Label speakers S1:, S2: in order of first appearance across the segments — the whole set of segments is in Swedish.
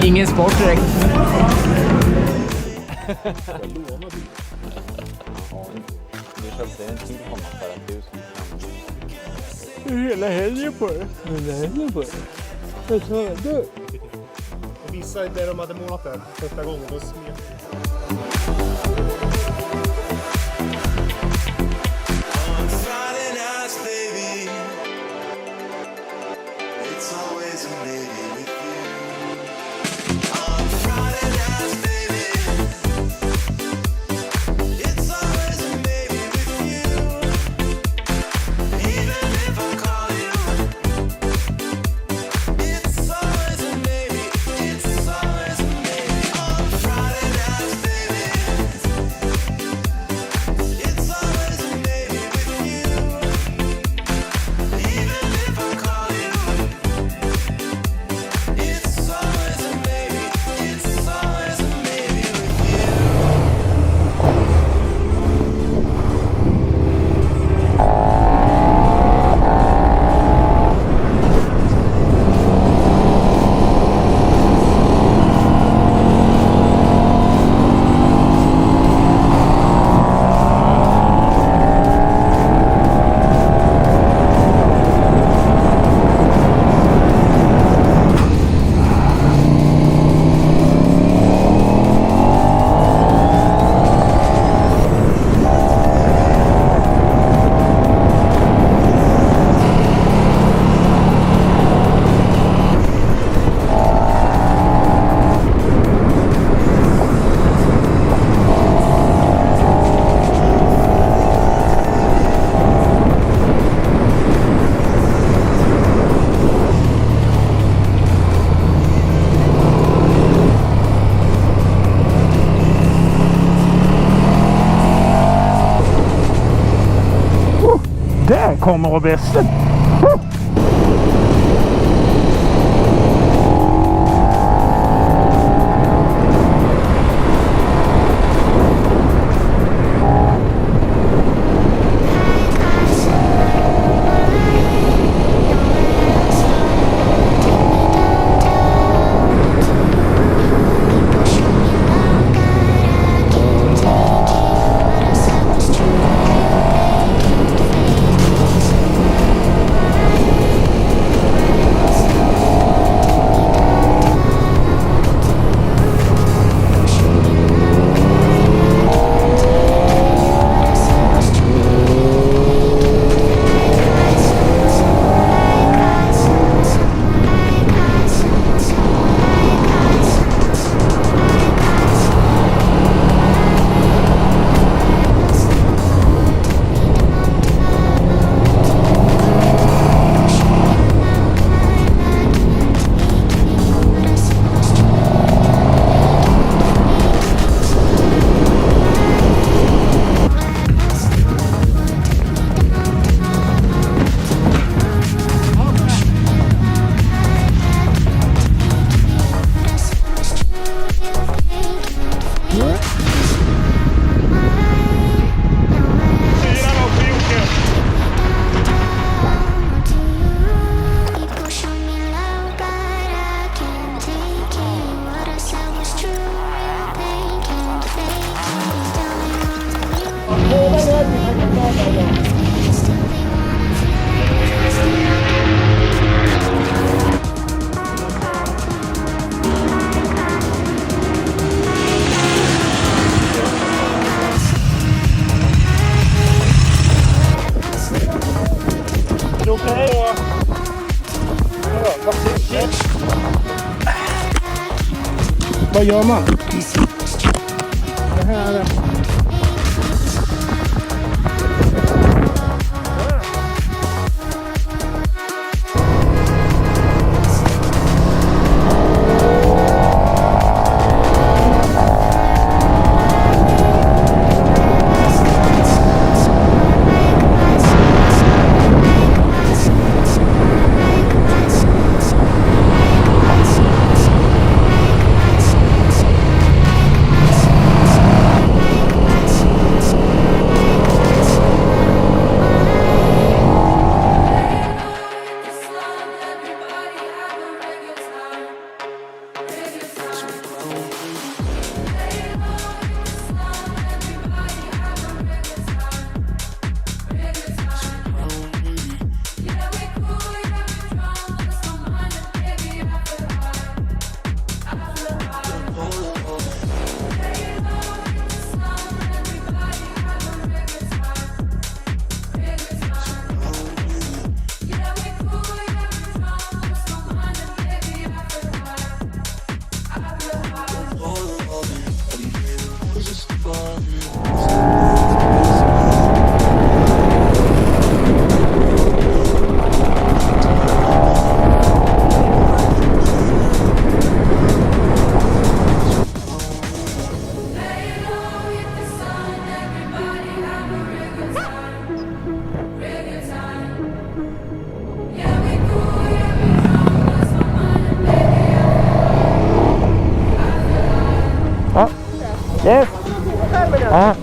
S1: Ingen sport direkt.
S2: Vi köpte en till honom för att du
S1: Hela helgen på det. Hela helgen på det. Jag sa det.
S3: Vissa där de hade målat den första gången, då smet.
S1: Där kommer bästen. Vad gör man? Det här är... Yes. Ja.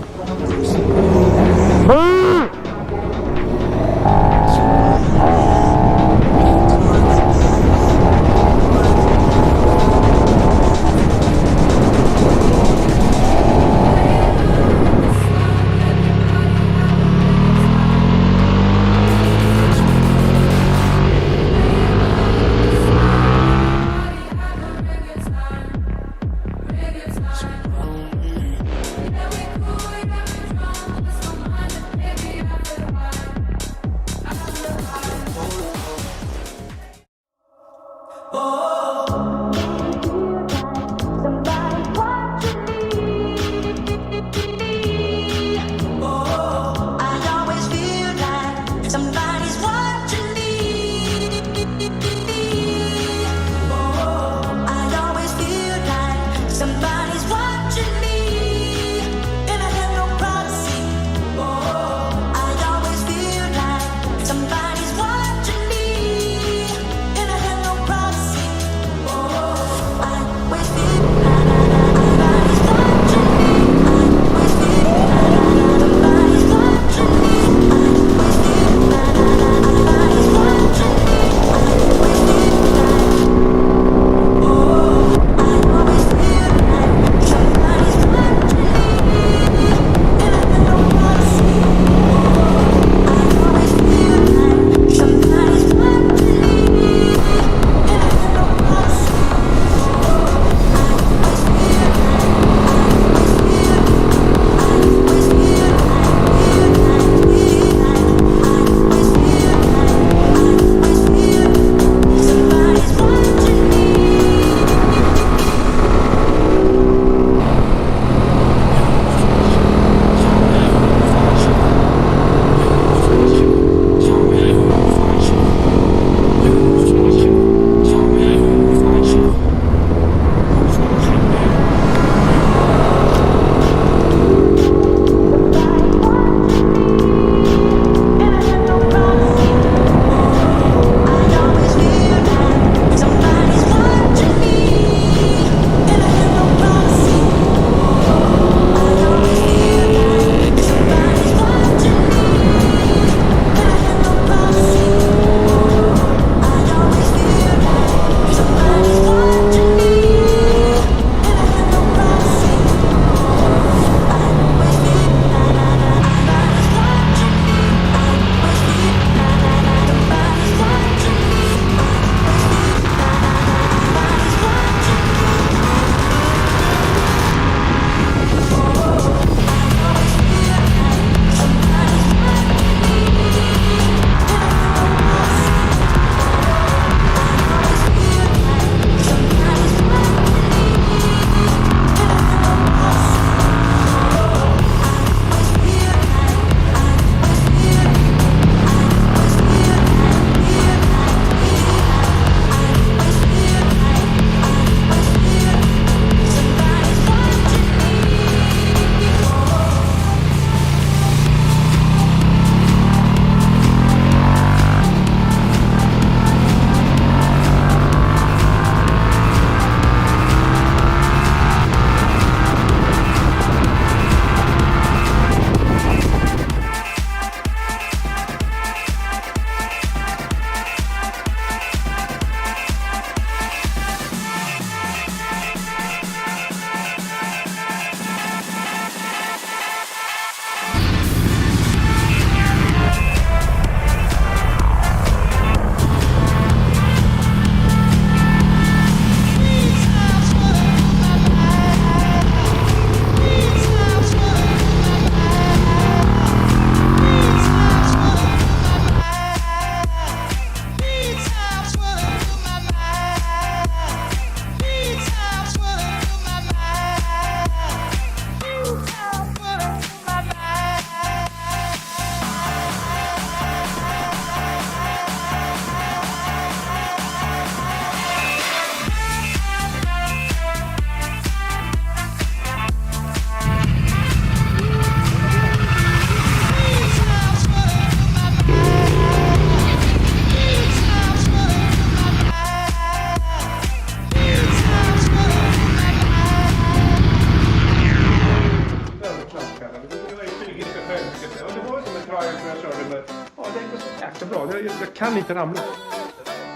S3: Men ja, det gick så jäkla bra. Jag kan inte ramla.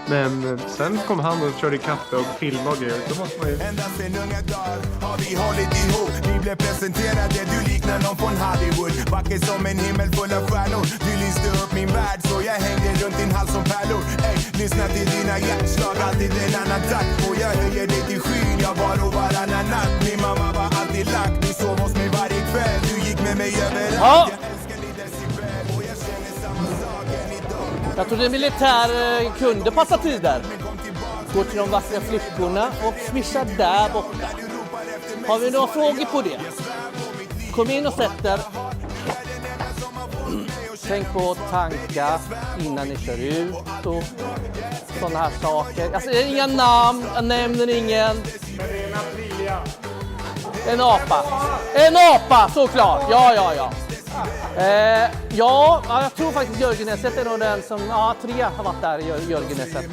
S3: Men sen kom han och körde ikapp och filmade och grejer. Då måste man ju...
S4: Ända sen unga dagar har vi hållit ihop. Vi blev presenterade, du liknar någon från Hollywood. Vacker som en himmel full av stjärnor. Du lyste upp min värld så jag hängde runt din hals som pärlor. Ey, lyssna till dina hjärtslag, alltid en annan takt. Och jag höjer dig till skyn, jag var och varannan natt. Min mamma var alltid lack, du sov hos mig varje kväll. Du gick med mig överallt.
S5: Ja.
S4: Jag älskar dig decibel och jag känner samma sak än idag.
S5: Jag trodde militär kunde passa tider. Gå till de vackra flickorna och swisha där borta. Har vi några frågor på det? Kom in och sätt er. Tänk på att tanka innan ni kör ut och sådana här saker. Alltså det är inga namn, jag nämner ingen.
S3: Men det är en aprilja.
S5: En apa. En apa, såklart. Ja. Ja, jag tror faktiskt Jörgeneset är nog den som... Ja, 3 har varit där i Jörgeneset.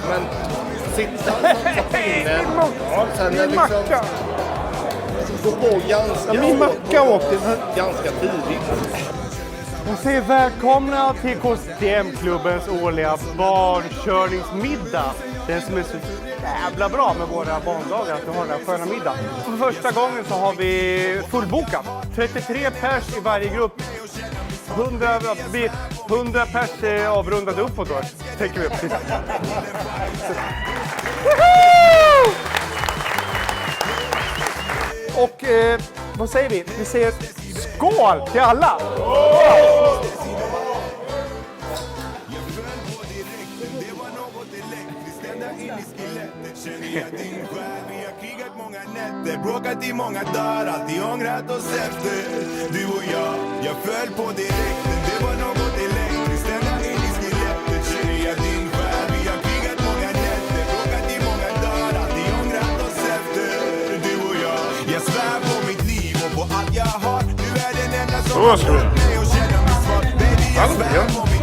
S3: Men sitta inne. Sen är liksom... Gå på ganska... Min macka åkte ganska tidigt. Jag säger välkomna till KTM-klubbens årliga barnkörningsmiddag. Den som är så jävla bra med våra barndagar, att vi har den här sköna middagen. För första gången så har vi fullbokat. 33 pers i varje grupp. 100 pers avrundade uppåt då, tänker vi. Och vad säger vi? Vi säger skål till alla!
S4: Bråkat i många dagar, alltid ångrat oss efter. Du och jag föll på direkten. Det var något elektriskt, ända in i skelettet. Känner jag din själ, vi har krigat många nätter. Bråkat i många dagar, alltid ångrat oss efter. Du och jag svär på mitt liv och på allt jag har. Du är den enda som har fått mig att känna mig svag. Baby, jag svär på mitt liv.